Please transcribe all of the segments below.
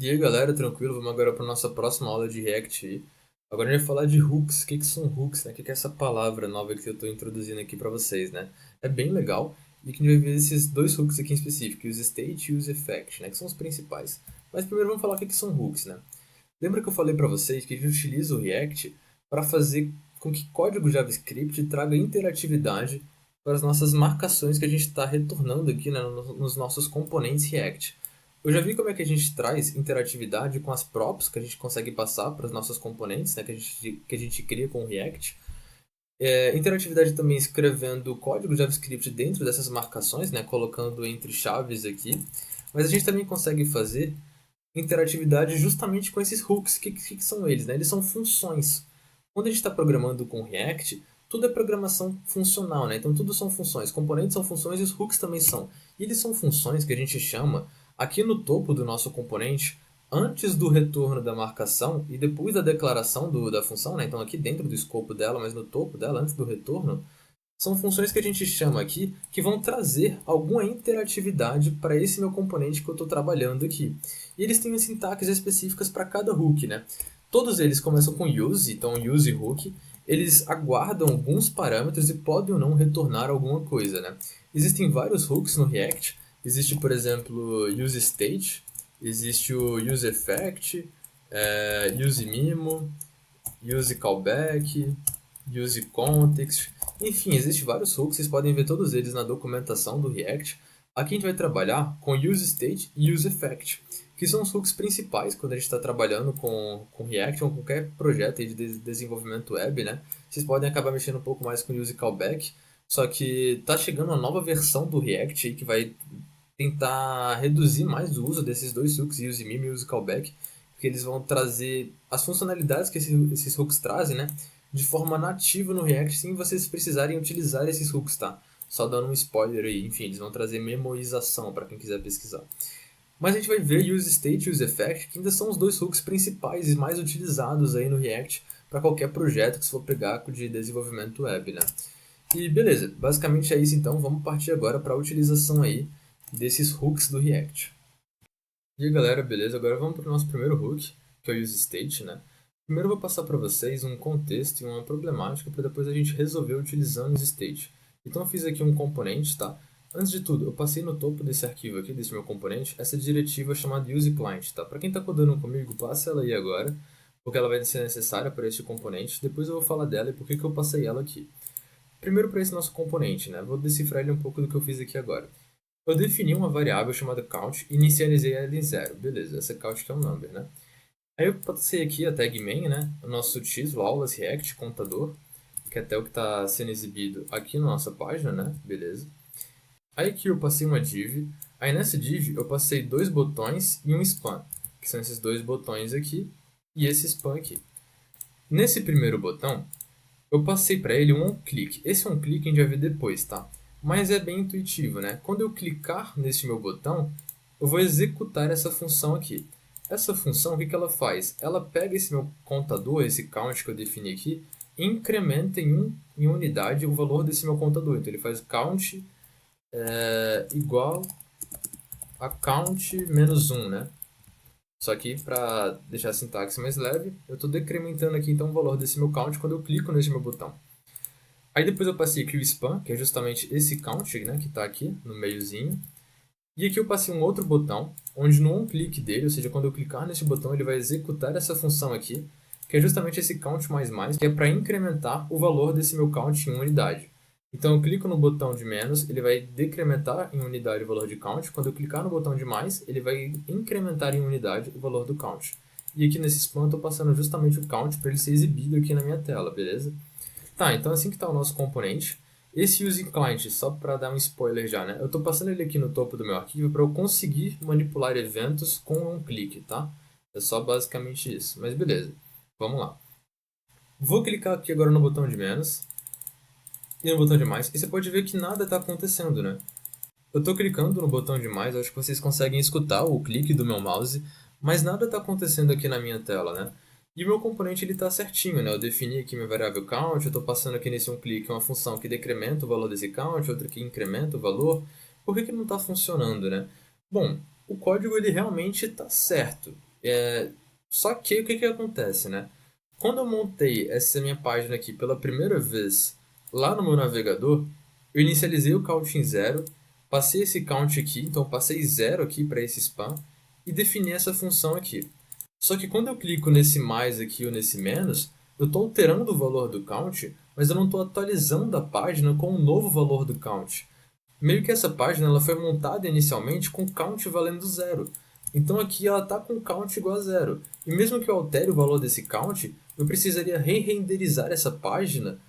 E aí galera, tranquilo? Vamos agora para nossa próxima aula de React aí. Agora a gente vai falar de hooks. O que são hooks, né? O que é essa palavra nova que eu estou introduzindo aqui para vocês, né? É bem legal e que a gente vai ver esses dois hooks aqui em específico, use state e use effect, né? Que são os principais. Mas primeiro vamos falar o que são hooks, né? Lembra que eu falei para vocês que a gente utiliza o React para fazer com que código JavaScript traga interatividade para as nossas marcações que a gente está retornando aqui, né, nos nossos componentes React. Eu já vi como é que a gente traz interatividade com as props que a gente consegue passar para os nossos componentes, né, que a gente cria com o React. Interatividade também escrevendo código JavaScript dentro dessas marcações, né, colocando entre chaves aqui. Mas a gente também consegue fazer interatividade justamente com esses hooks. O que são eles, né? Eles são funções. Quando a gente está programando com React, tudo é programação funcional, né? Então tudo são funções. Componentes são funções e os hooks também são. E eles são funções que a gente chama aqui no topo do nosso componente, antes do retorno da marcação e depois da declaração da função, né? Então aqui dentro do escopo dela, mas no topo dela, antes do retorno, são funções que a gente chama aqui que vão trazer alguma interatividade para esse meu componente que eu estou trabalhando aqui. E eles têm sintaxes específicas para cada hook, né? Todos eles começam com use, então use hook. Eles aguardam alguns parâmetros e podem ou não retornar alguma coisa, né? Existem vários hooks no React. Existe, por exemplo, use state, existe o use effect, use mimo, use callback, use context. Enfim, existem vários hooks, vocês podem ver todos eles na documentação do React. Aqui a gente vai trabalhar com use state e use effect, que são os hooks principais quando a gente está trabalhando com React ou com qualquer projeto de desenvolvimento web, né? Vocês podem acabar mexendo um pouco mais com use callback, só que está chegando uma nova versão do React aí que vai tentar reduzir mais o uso desses dois hooks, use meme e use callback, porque eles vão trazer as funcionalidades que esses hooks trazem, né, de forma nativa no React, sem vocês precisarem utilizar esses hooks, tá? Só dando um spoiler aí, enfim, eles vão trazer memorização para quem quiser pesquisar. Mas a gente vai ver use state e use effect, que ainda são os dois hooks principais e mais utilizados aí no React para qualquer projeto que se for pegar de desenvolvimento web, né? E beleza, basicamente é isso então, vamos partir agora para a utilização aí desses hooks do React. E aí galera, beleza? Agora vamos para o nosso primeiro hook, que é o useState, né? Primeiro eu vou passar para vocês um contexto e uma problemática para depois a gente resolver utilizando o useState. Então eu fiz aqui um componente, tá? Antes de tudo, eu passei no topo desse arquivo aqui, desse meu componente, essa diretiva chamada useClient, tá? Para quem está codando comigo, passa ela aí agora, porque ela vai ser necessária para este componente. Depois eu vou falar dela e por que eu passei ela aqui. Primeiro para esse nosso componente, né? Vou decifrar ele um pouco do que eu fiz aqui agora. Eu defini uma variável chamada count e inicializei ela em zero. Beleza, essa count que é um number, né? Aí eu passei aqui a tag main, né? O nosso X, o aulas react contador, que é até o que está sendo exibido aqui na nossa página, né? Beleza. Aí aqui eu passei uma div. Aí nessa div eu passei dois botões e um span, que são esses dois botões aqui e esse span aqui. Nesse primeiro botão, eu passei para ele um onClick. Esse onClick a gente vai ver depois, tá? Mas é bem intuitivo, né? Quando eu clicar nesse meu botão, eu vou executar essa função aqui. Essa função, o que ela faz? Ela pega esse meu contador, esse count que eu defini aqui, e incrementa em unidade o valor desse meu contador. Então ele faz count igual a count menos 1, né? Só que para deixar a sintaxe mais leve, eu estou decrementando aqui então o valor desse meu count quando eu clico nesse meu botão. Aí depois eu passei aqui o span, que é justamente esse count, né, que está aqui no meiozinho. E aqui eu passei um outro botão, onde no onClick dele, ou seja, quando eu clicar nesse botão, ele vai executar essa função aqui, que é justamente esse count mais mais, que é para incrementar o valor desse meu count em unidade. Então eu clico no botão de menos, ele vai decrementar em unidade o valor de count. Quando eu clicar no botão de mais, ele vai incrementar em unidade o valor do count. E aqui nesse span eu estou passando justamente o count para ele ser exibido aqui na minha tela, beleza? Tá, então assim que está o nosso componente. Esse useClient, só para dar um spoiler já, né? Eu estou passando ele aqui no topo do meu arquivo para eu conseguir manipular eventos com um clique, tá? É só basicamente isso. Mas beleza, vamos lá. Vou clicar aqui agora no botão de menos e no botão de mais. E você pode ver que nada está acontecendo, né? Eu estou clicando no botão de mais, acho que vocês conseguem escutar o clique do meu mouse, mas nada está acontecendo aqui na minha tela, né? E o meu componente ele está certinho, né? Eu defini aqui minha variável count, eu estou passando aqui nesse um clique uma função que decrementa o valor desse count, outra que incrementa o valor. Por que não está funcionando, né? Bom, o código ele realmente está certo. Só que o que acontece, né? Quando eu montei essa minha página aqui pela primeira vez lá no meu navegador, eu inicializei o count em zero, passei esse count aqui, então passei zero aqui para esse span e defini essa função aqui. Só que quando eu clico nesse mais aqui ou nesse menos, eu estou alterando o valor do count, mas eu não estou atualizando a página com o novo valor do count. Meio que essa página ela foi montada inicialmente com count valendo zero. Então aqui ela está com count igual a zero. E mesmo que eu altere o valor desse count, eu precisaria re-renderizar essa página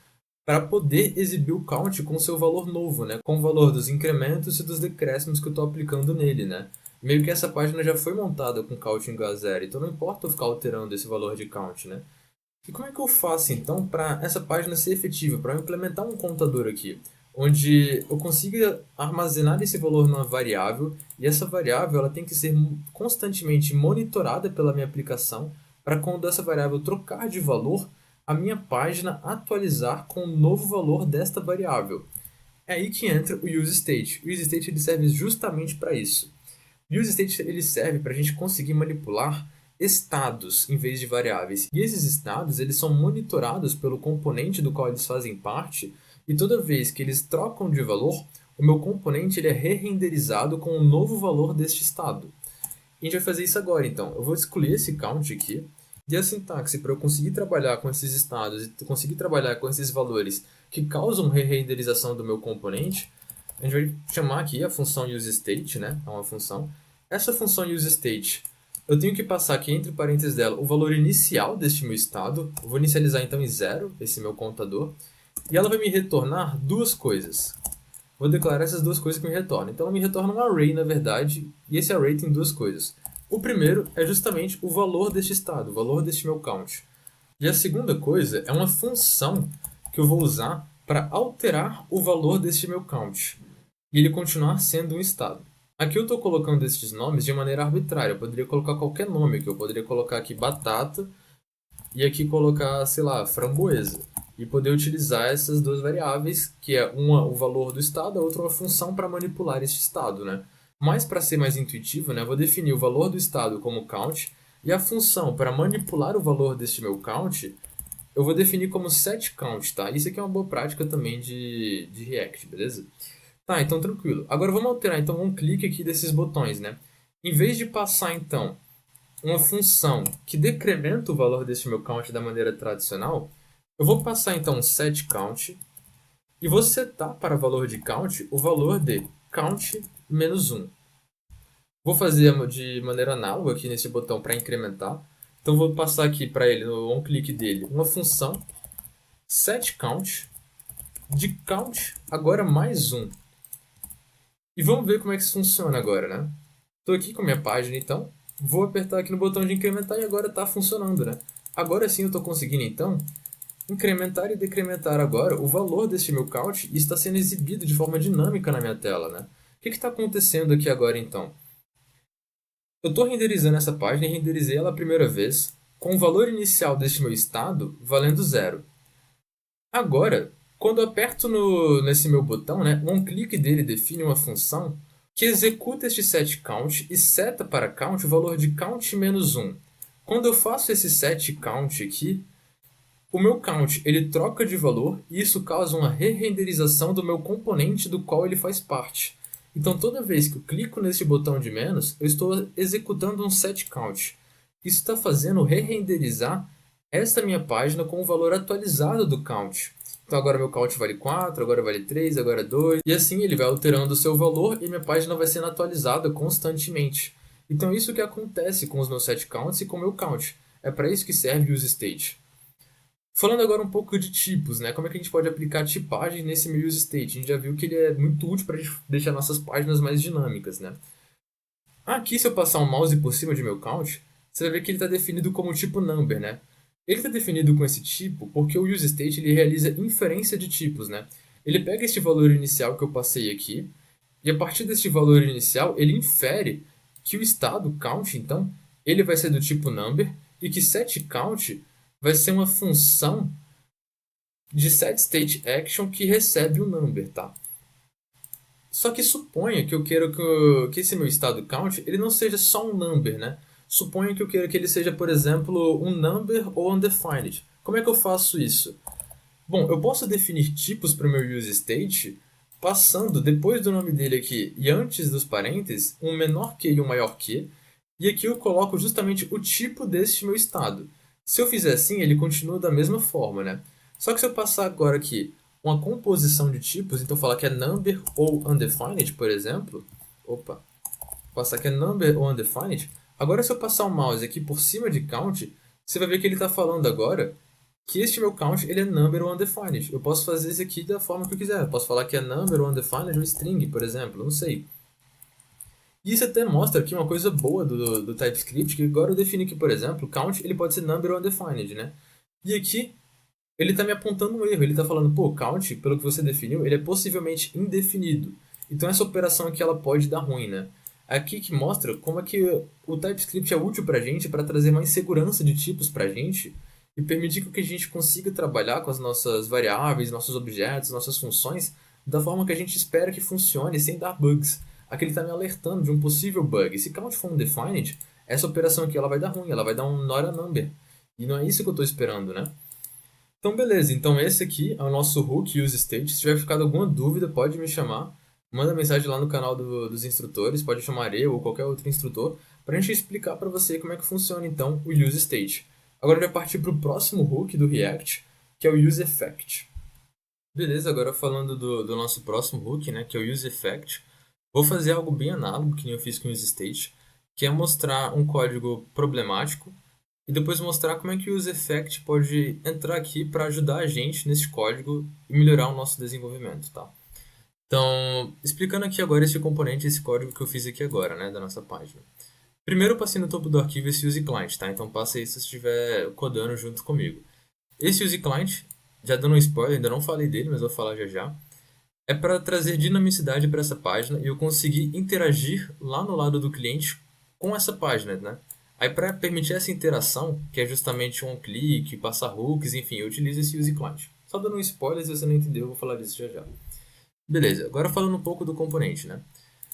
para poder exibir o count com seu valor novo, né? Com o valor dos incrementos e dos decréscimos que eu estou aplicando nele, né? Meio que essa página já foi montada com count igual a zero, então não importa eu ficar alterando esse valor de count, né? E como é que eu faço então para essa página ser efetiva, para eu implementar um contador aqui, onde eu consiga armazenar esse valor numa variável e essa variável ela tem que ser constantemente monitorada pela minha aplicação para quando essa variável trocar de valor, a minha página atualizar com o novo valor desta variável. É aí que entra o useState. O useState ele serve justamente para isso. O useState ele serve para a gente conseguir manipular estados em vez de variáveis. E esses estados eles são monitorados pelo componente do qual eles fazem parte, e toda vez que eles trocam de valor, o meu componente ele é re-renderizado com o novo valor deste estado. E a gente vai fazer isso agora, então. Eu vou excluir esse count aqui, e a sintaxe para eu conseguir trabalhar com esses estados e conseguir trabalhar com esses valores que causam re-renderização do meu componente, a gente vai chamar aqui a função useState, né? É uma função. Essa função useState, eu tenho que passar aqui entre parênteses dela o valor inicial deste meu estado. Eu vou inicializar então em zero esse meu contador. E ela vai me retornar duas coisas. Vou declarar essas duas coisas que me retornam. Então ela me retorna um array, na verdade, e esse array tem duas coisas. O primeiro é justamente o valor deste estado, o valor deste meu count. E a segunda coisa é uma função que eu vou usar para alterar o valor deste meu count e ele continuar sendo um estado. Aqui eu estou colocando estes nomes de maneira arbitrária. Eu poderia colocar qualquer nome aqui. Eu poderia colocar aqui batata e aqui colocar, sei lá, framboesa. E poder utilizar essas duas variáveis, que é uma o valor do estado, a outra uma função para manipular este estado, né? Mas para ser mais intuitivo, né, eu vou definir o valor do estado como count e a função para manipular o valor deste meu count, eu vou definir como setCount, tá? Isso aqui é uma boa prática também de React, beleza? Tá, então tranquilo. Agora vamos alterar então um clique aqui desses botões, né? Em vez de passar então uma função que decrementa o valor desse meu count da maneira tradicional, eu vou passar então um setCount e vou setar para valor de count o valor de count menos 1. Vou fazer de maneira análoga aqui nesse botão para incrementar. Então vou passar aqui para ele, no onClick dele, uma função setCount de count agora mais 1. E vamos ver como é que isso funciona agora, né? Estou aqui com a minha página, então. Vou apertar aqui no botão de incrementar e agora está funcionando, né? Agora sim eu estou conseguindo, então, incrementar e decrementar agora o valor deste meu count e está sendo exibido de forma dinâmica na minha tela, né? O que está acontecendo aqui agora, então? Eu estou renderizando essa página e renderizei ela a primeira vez com o valor inicial deste meu estado valendo zero. Agora, quando eu aperto nesse meu botão, né, um clique dele define uma função que executa este setCount e seta para count o valor de count menos 1. Quando eu faço esse setCount aqui, o meu count ele troca de valor e isso causa uma re-renderização do meu componente do qual ele faz parte. Então toda vez que eu clico nesse botão de menos, eu estou executando um setCount. Isso está fazendo re-renderizar esta minha página com o valor atualizado do count. Então agora meu count vale 4, agora vale 3, agora 2. E assim ele vai alterando o seu valor e minha página vai sendo atualizada constantemente. Então isso que acontece com os meus setCounts e com o meu count. É para isso que serve o useState. Falando agora um pouco de tipos, né? Como é que a gente pode aplicar tipagem nesse meu useState? A gente já viu que ele é muito útil para a gente deixar nossas páginas mais dinâmicas, né? Aqui, se eu passar o mouse por cima de meu count, você vai ver que ele está definido como tipo number, né? Ele está definido com esse tipo porque o useState ele realiza inferência de tipos, né? Ele pega este valor inicial que eu passei aqui e a partir deste valor inicial ele infere que o estado count, então, ele vai ser do tipo number e que setCount vai ser uma função de setStateAction que recebe o number, tá? Só que suponha que eu quero que esse meu estado count ele não seja só um number, né? Suponha que eu queira que ele seja, por exemplo, um number ou undefined. Como é que eu faço isso? Bom, eu posso definir tipos para o meu useState passando depois do nome dele aqui e antes dos parênteses um menor que e um maior que, e aqui eu coloco justamente o tipo deste meu estado. Se eu fizer assim, ele continua da mesma forma, né? Só que se eu passar agora aqui uma composição de tipos, então falar que é number ou undefined, por exemplo, opa, passar que é number ou undefined, agora se eu passar o mouse aqui por cima de count, você vai ver que ele está falando agora que este meu count ele é number ou undefined. Eu posso fazer isso aqui da forma que eu quiser. Eu posso falar que é number ou undefined ou string, por exemplo, não sei. E isso até mostra aqui uma coisa boa do TypeScript, que agora eu defini que, por exemplo, count ele pode ser number ou undefined, né? E aqui ele está me apontando um erro. Ele está falando, pô, count, pelo que você definiu, ele é possivelmente indefinido. Então essa operação aqui ela pode dar ruim, né? Aqui que mostra como é que o TypeScript é útil para a gente para trazer mais segurança de tipos para a gente e permitir que a gente consiga trabalhar com as nossas variáveis, nossos objetos, nossas funções da forma que a gente espera que funcione sem dar bugs. Aqui ele está me alertando de um possível bug. E se count for undefined, essa operação aqui ela vai dar ruim, ela vai dar um not a number. E não é isso que eu estou esperando, né? Então, beleza. Então, esse aqui é o nosso hook useState. Se tiver ficado alguma dúvida, pode me chamar. Manda mensagem lá no canal dos instrutores. Pode chamar eu ou qualquer outro instrutor para a gente explicar para você como é que funciona, então, o useState. Agora, a gente vai partir para o próximo hook do React, que é o useEffect. Beleza, agora falando do nosso próximo hook, né, que é o useEffect. Vou fazer algo bem análogo que nem eu fiz com o useState, que é mostrar um código problemático e depois mostrar como é que o useEffect pode entrar aqui para ajudar a gente nesse código e melhorar o nosso desenvolvimento, tá? Então, explicando aqui agora esse componente, esse código que eu fiz aqui agora, né, da nossa página. Primeiro eu passei no topo do arquivo esse useClient, tá? Então passa aí se você estiver codando junto comigo. Esse useClient, já dando um spoiler, ainda não falei dele, mas vou falar já já, é para trazer dinamicidade para essa página e eu conseguir interagir lá no lado do cliente com essa página, né? Aí para permitir essa interação, que é justamente um clique, passar hooks, enfim, eu utilizo esse useClient. Só dando um spoiler, se você não entendeu, eu vou falar disso já já. Beleza, agora falando um pouco do componente, né?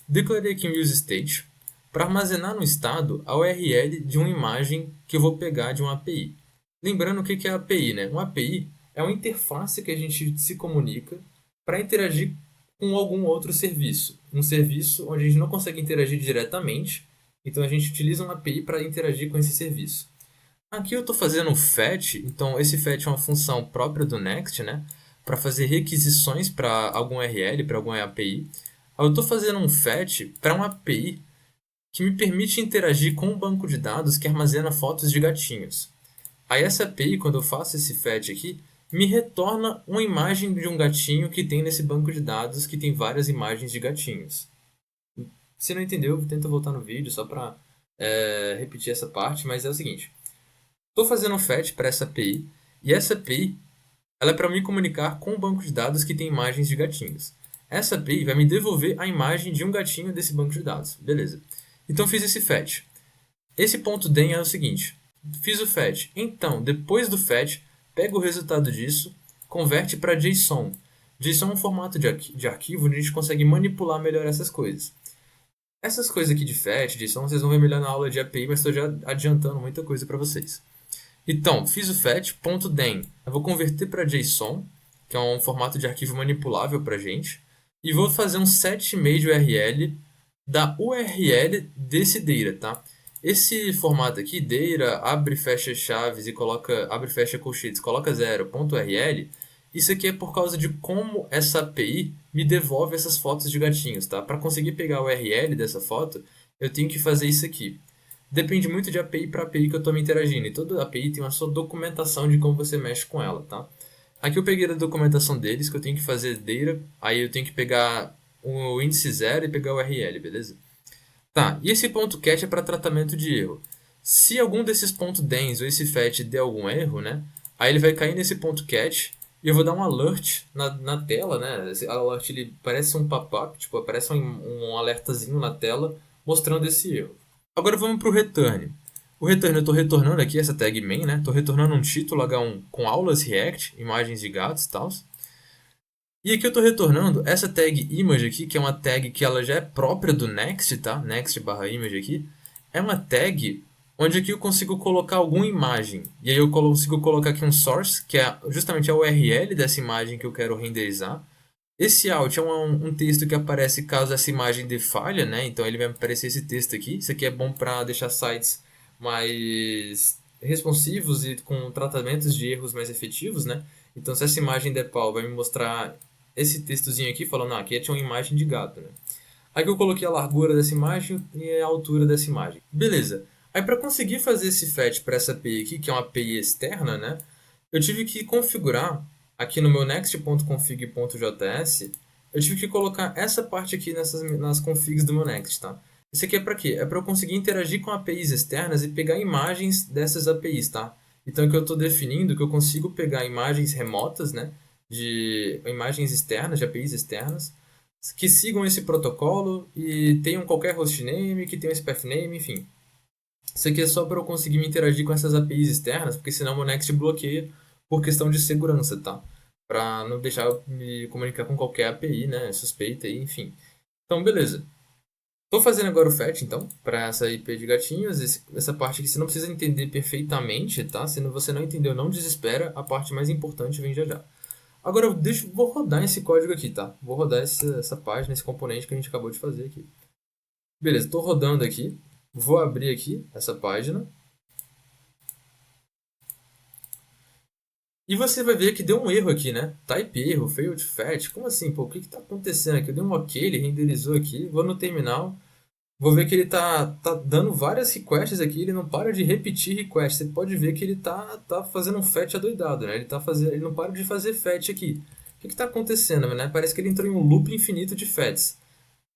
Declarei aqui um useState para armazenar no estado a URL de uma imagem que eu vou pegar de uma API. Lembrando o que é a API, né? Uma API é uma interface que a gente se comunica para interagir com algum outro serviço. Um serviço onde a gente não consegue interagir diretamente, então a gente utiliza uma API para interagir com esse serviço. Aqui eu estou fazendo um fetch, então esse fetch é uma função própria do Next, né? Para fazer requisições para algum URL, para alguma API. Eu estou fazendo um fetch para uma API que me permite interagir com um banco de dados que armazena fotos de gatinhos. Aí essa API, quando eu faço esse fetch aqui, me retorna uma imagem de um gatinho que tem nesse banco de dados que tem várias imagens de gatinhos. Se não entendeu, tenta voltar no vídeo só para repetir essa parte, mas é o seguinte. Estou fazendo um fetch para essa API e essa API ela é para me comunicar com um banco de dados que tem imagens de gatinhos. Essa API vai me devolver a imagem de um gatinho desse banco de dados. Beleza. Então fiz esse fetch. Esse ponto .den é o seguinte. Fiz o fetch. Então, depois do fetch, pega o resultado disso, converte para JSON. JSON é um formato de arquivo onde a gente consegue manipular melhor essas coisas. Essas coisas aqui de fetch, JSON, vocês vão ver melhor na aula de API, mas estou já adiantando muita coisa para vocês. Então, fiz o fetch.den. Eu vou converter para JSON, que é um formato de arquivo manipulável para a gente, e vou fazer um set made URL da URL desse data, tá? Esse formato aqui, data, abre e fecha chaves e coloca, abre e fecha colchetes, coloca 0.url, isso aqui é por causa de como essa API me devolve essas fotos de gatinhos, tá? Para conseguir pegar a URL dessa foto, eu tenho que fazer isso aqui. Depende muito de API para API que eu estou me interagindo. E toda API tem uma sua documentação de como você mexe com ela, tá? Aqui eu peguei a documentação deles, que eu tenho que fazer data, aí eu tenho que pegar o índice 0 e pegar o URL, beleza? Tá, e esse ponto cat é para tratamento de erro. Se algum desses pontos dens ou esse fetch der algum erro, né? Aí ele vai cair nesse ponto cat e eu vou dar um alert na tela, né? Esse alert ele parece um pop-up, tipo, aparece um alertazinho na tela mostrando esse erro. Agora vamos para o return. O return eu estou retornando aqui essa tag main, né? Estou retornando um título H1 com aulas React, imagens de gatos e tal. E aqui eu estou retornando essa tag image aqui, que é uma tag que ela já é própria do Next, tá? Next/image aqui. É uma tag onde aqui eu consigo colocar alguma imagem. E aí eu consigo colocar aqui um source, que é justamente a URL dessa imagem que eu quero renderizar. Esse out é um texto que aparece caso essa imagem dê falha, né? Então ele vai aparecer esse texto aqui. Isso aqui é bom para deixar sites mais responsivos e com tratamentos de erros mais efetivos, né? Então se essa imagem der pau, vai me mostrar esse textozinho aqui falando, aqui tinha uma imagem de gato, né? Aqui eu coloquei a largura dessa imagem e a altura dessa imagem. Beleza. Aí para conseguir fazer esse fetch para essa API aqui, que é uma API externa, né? Eu tive que configurar aqui no meu next.config.js, eu tive que colocar essa parte aqui nas configs do meu next, tá? Isso aqui é para quê? É para eu conseguir interagir com APIs externas e pegar imagens dessas APIs, tá? Então aqui eu estou definindo que eu consigo pegar imagens remotas, né? De imagens externas, de APIs externas, que sigam esse protocolo e tenham qualquer hostname, que tenham esse pathname, enfim. Isso aqui é só para eu conseguir me interagir com essas APIs externas, porque senão o meu Next bloqueia por questão de segurança, tá? Para não deixar eu me comunicar com qualquer API, né? Suspeita aí, enfim. Então, beleza. Estou fazendo agora o fetch, então, para essa IP de gatinhos. Essa parte aqui você não precisa entender perfeitamente, tá? Se você não entendeu, não desespera. A parte mais importante vem já já. Agora vou rodar esse código aqui, tá? Vou rodar essa página, esse componente que a gente acabou de fazer aqui. Beleza, estou rodando aqui. Vou abrir aqui essa página. E você vai ver que deu um erro aqui, né? Type erro, failed fetch. Como assim? Pô, o que está acontecendo aqui? Eu dei um OK, ele renderizou aqui. Vou no terminal. Vou ver que ele tá dando várias requests aqui. Ele não para de repetir requests. Você pode ver que ele tá fazendo um fetch adoidado, né? Ele não para de fazer fetch aqui. O que está acontecendo, né? Parece que ele entrou em um loop infinito de fetches.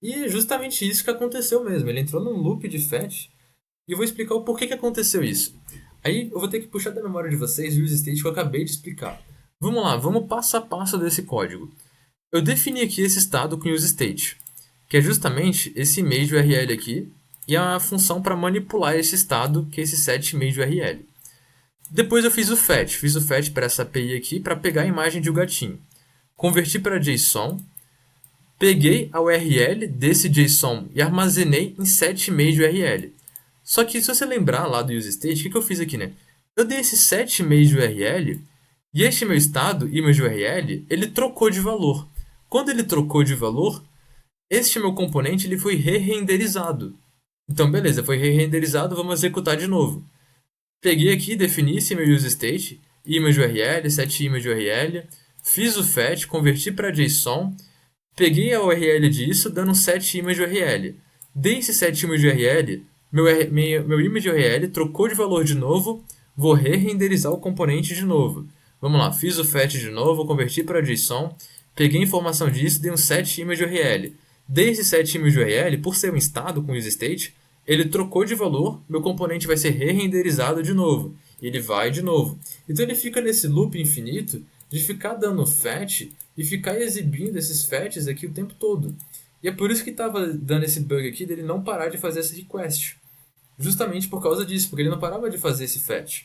E é justamente isso que aconteceu mesmo. Ele entrou num loop de fetch. E eu vou explicar o porquê que aconteceu isso. Aí eu vou ter que puxar da memória de vocês o use state que eu acabei de explicar. Vamos lá, vamos passo a passo desse código. Eu defini aqui esse estado com use state, que é justamente esse image URL aqui e a função para manipular esse estado, que é esse set image URL. Depois eu fiz o fetch para essa API aqui para pegar a imagem de um gatinho. Converti para JSON, peguei a URL desse JSON e armazenei em set image URL. Só que se você lembrar lá do useState, o que eu fiz aqui, né? Eu dei esse set image URL e este meu estado, image URL, ele trocou de valor. Quando ele trocou de valor, este meu componente ele foi re-renderizado. Então, beleza, foi re-renderizado, vamos executar de novo. Peguei aqui, defini esse meu useState, image URL, set image URL, fiz o fetch, converti para JSON, peguei a URL disso, dando um set image URL. Dei esse set image URL, meu image URL trocou de valor de novo, vou re-renderizar o componente de novo. Vamos lá, fiz o fetch de novo, converti para JSON, peguei a informação disso, dei um set image URL. Dei esse set image URL, por ser um estado com useState, ele trocou de valor, meu componente vai ser re-renderizado de novo. E ele vai de novo. Então ele fica nesse loop infinito de ficar dando fetch e ficar exibindo esses fetches aqui o tempo todo. E é por isso que estava dando esse bug aqui dele não parar de fazer essa request. Justamente por causa disso, porque ele não parava de fazer esse fetch.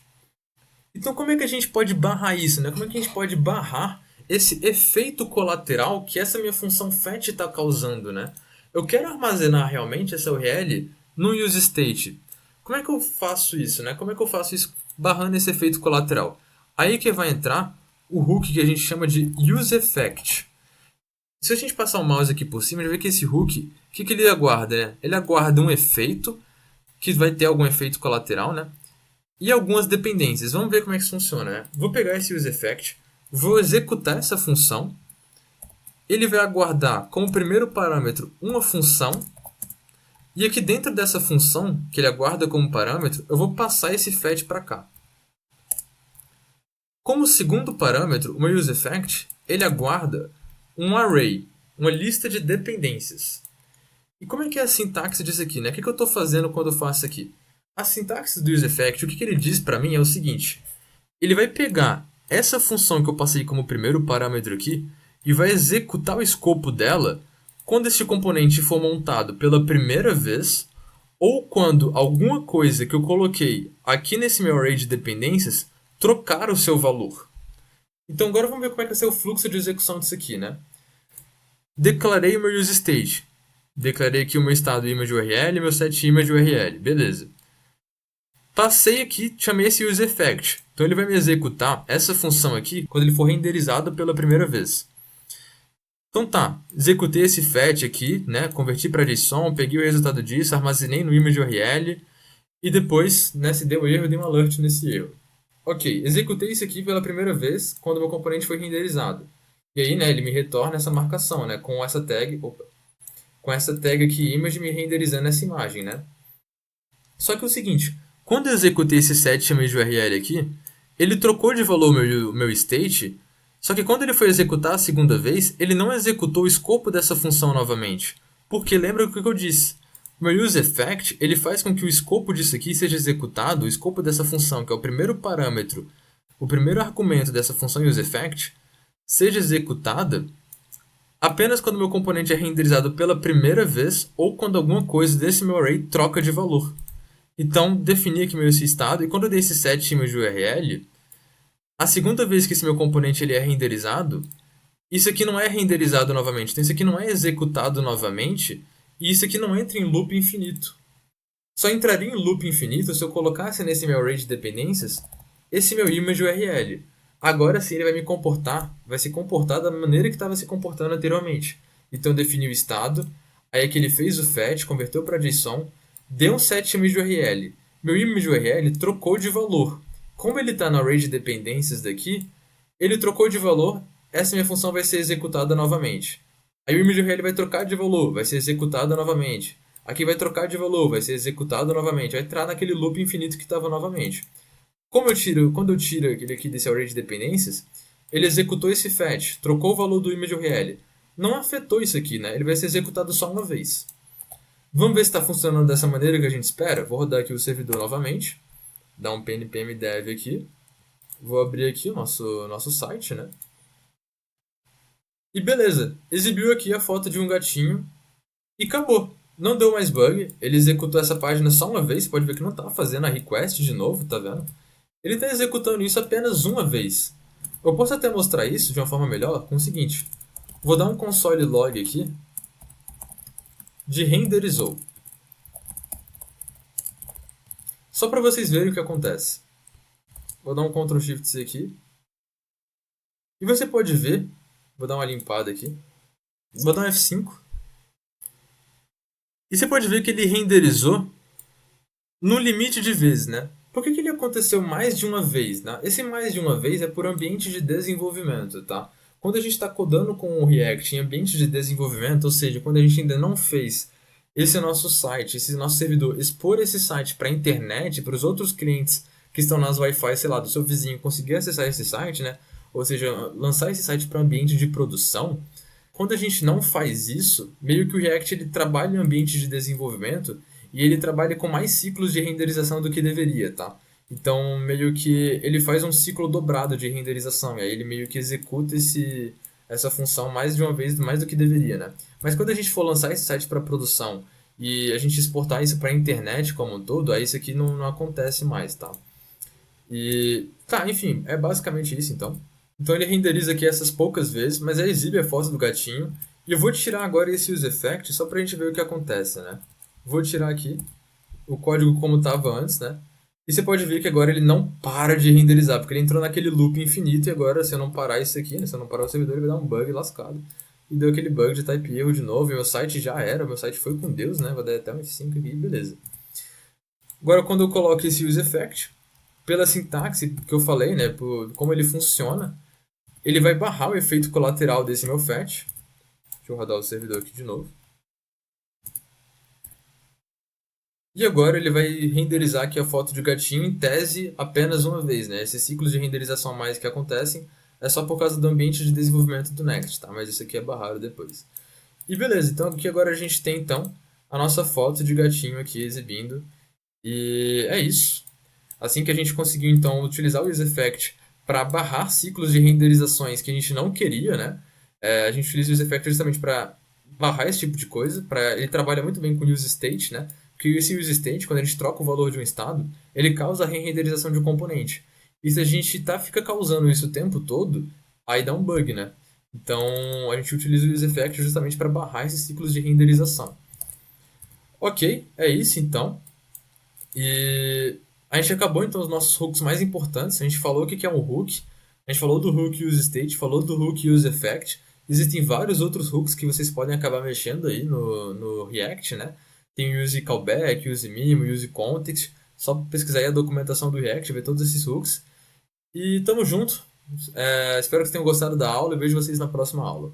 Então como é que a gente pode barrar isso, né? Como é que a gente pode barrar esse efeito colateral que essa minha função fetch está causando, né? Eu quero armazenar realmente essa URL no useState. Como é que eu faço isso, né? Como é que eu faço isso barrando esse efeito colateral? Aí que vai entrar o hook que a gente chama de useEffect. Se a gente passar o mouse aqui por cima, a gente vai ver que esse hook, o que ele aguarda, né? Ele aguarda um efeito, que vai ter algum efeito colateral, né? E algumas dependências. Vamos ver como é que isso funciona, né? Vou pegar esse useEffect, vou executar essa função, ele vai aguardar como primeiro parâmetro uma função, e aqui dentro dessa função, que ele aguarda como parâmetro, eu vou passar esse fetch para cá. Como segundo parâmetro, o meu useEffect, ele aguarda um array, uma lista de dependências. E como é que é a sintaxe disso aqui, né? O que eu estou fazendo quando eu faço isso aqui? A sintaxe do useEffect, o que ele diz para mim é o seguinte. Ele vai pegar essa função que eu passei como primeiro parâmetro aqui e vai executar o escopo dela quando este componente for montado pela primeira vez ou quando alguma coisa que eu coloquei aqui nesse meu array de dependências trocar o seu valor. Então agora vamos ver como é que vai ser o fluxo de execução disso aqui, né? Declarei o meu useState. Declarei aqui o meu estado image URL e meu set image URL. Beleza. Passei aqui, chamei esse useEffect. Então ele vai me executar essa função aqui quando ele for renderizado pela primeira vez. Então tá, executei esse fetch aqui, né, converti para JSON, peguei o resultado disso, armazenei no image URL e depois, né, se deu erro, eu dei um alert nesse erro. Ok, executei isso aqui pela primeira vez quando o meu componente foi renderizado. E aí, né, ele me retorna essa marcação, né, com essa tag, com essa tag aqui image me renderizando essa imagem, né. Só que é o seguinte, quando eu executei esse set image URL aqui, ele trocou de valor o meu state, só que quando ele foi executar a segunda vez, ele não executou o escopo dessa função novamente. Porque lembra o que eu disse? O meu useEffect, ele faz com que o escopo disso aqui seja executado, o escopo dessa função, que é o primeiro parâmetro, o primeiro argumento dessa função useEffect, seja executada apenas quando o meu componente é renderizado pela primeira vez ou quando alguma coisa desse meu array troca de valor. Então, defini aqui meu estado, e quando eu dei esse set image URL, a segunda vez que esse meu componente ele é renderizado, isso aqui não é renderizado novamente. Então, isso aqui não é executado novamente, e isso aqui não entra em loop infinito. Só entraria em loop infinito se eu colocasse nesse meu array de dependências esse meu image URL. Agora sim ele vai me comportar, vai se comportar da maneira que estava se comportando anteriormente. Então eu defini o estado, aí é que ele fez o fetch, converteu para JSON, deu um set image URL. Meu image URL trocou de valor. Como ele está no array de dependências daqui, ele trocou de valor, essa minha função vai ser executada novamente. Aí o image URL vai trocar de valor, vai ser executada novamente. Aqui vai trocar de valor, vai ser executado novamente, vai entrar naquele loop infinito que estava novamente. Quando eu tiro ele aqui desse array de dependências, ele executou esse fetch, trocou o valor do image URL. Não afetou isso aqui, né? Ele vai ser executado só uma vez. Vamos ver se está funcionando dessa maneira que a gente espera. Vou rodar aqui o servidor novamente, dar um npm dev aqui. Vou abrir aqui o nosso site, né? E beleza, exibiu aqui a foto de um gatinho e acabou. Não deu mais bug, ele executou essa página só uma vez, você pode ver que não está fazendo a request de novo, tá vendo? Ele está executando isso apenas uma vez. Eu posso até mostrar isso de uma forma melhor com o seguinte. Vou dar um console log aqui de renderizou. Só para vocês verem o que acontece. Vou dar um Ctrl Shift C aqui. E você pode ver, vou dar uma limpada aqui. Vou dar um F5. E você pode ver que ele renderizou no limite de vezes, né? Por que ele aconteceu mais de uma vez, né? Esse mais de uma vez é por ambiente de desenvolvimento, tá? Quando a gente está codando com o React em ambiente de desenvolvimento, ou seja, quando a gente ainda não fez esse nosso site, esse nosso servidor, expor esse site para a internet, para os outros clientes que estão nas Wi-Fi, sei lá, do seu vizinho, conseguir acessar esse site, né? Ou seja, lançar esse site para ambiente de produção. Quando a gente não faz isso, meio que o React ele trabalha em ambiente de desenvolvimento e ele trabalha com mais ciclos de renderização do que deveria, tá? Então, meio que ele faz um ciclo dobrado de renderização, e aí ele meio que executa essa função mais de uma vez, mais do que deveria, né? Mas quando a gente for lançar esse site para produção e a gente exportar isso para a internet como um todo, aí isso aqui não acontece mais, tá? E, tá, enfim, é basicamente isso então. Então ele renderiza aqui essas poucas vezes, mas aí exibe a foto do gatinho. E eu vou tirar agora esse useEffect só pra gente ver o que acontece, né? Vou tirar aqui o código como estava antes, né? E você pode ver que agora ele não para de renderizar, porque ele entrou naquele loop infinito e agora se eu não parar isso aqui, né? Se eu não parar o servidor, ele vai dar um bug lascado. E deu aquele bug de type erro de novo, e meu site já era, meu site foi com Deus, né? Vou dar até um F5 aqui, beleza. Agora quando eu coloco esse useEffect, pela sintaxe que eu falei, né? Por como ele funciona, ele vai barrar o efeito colateral desse meu fetch. Deixa eu rodar o servidor aqui de novo. E agora ele vai renderizar aqui a foto de gatinho em tese apenas uma vez, né? Esses ciclos de renderização a mais que acontecem é só por causa do ambiente de desenvolvimento do Next, tá? Mas isso aqui é barrado depois. E beleza, então aqui agora a gente tem então a nossa foto de gatinho aqui exibindo. E é isso. Assim que a gente conseguiu então utilizar o useEffect para barrar ciclos de renderizações que a gente não queria, né? A gente utiliza o useEffect justamente para barrar esse tipo de coisa. Ele trabalha muito bem com o useState, né? Porque esse useState, quando a gente troca o valor de um estado, ele causa a re-renderização de um componente. E se a gente fica causando isso o tempo todo, aí dá um bug, né? Então a gente utiliza o useEffect justamente para barrar esses ciclos de renderização. Ok, é isso então. E A gente acabou então os nossos hooks mais importantes. A gente falou o que é um hook, a gente falou do hook use state, falou do hook use effect. Existem vários outros hooks que vocês podem acabar mexendo aí no React, né? Tem use callback, use mimo, use context. Só pesquisar aí a documentação do React, ver todos esses hooks. E tamo junto. Espero que vocês tenham gostado da aula e vejo vocês na próxima aula.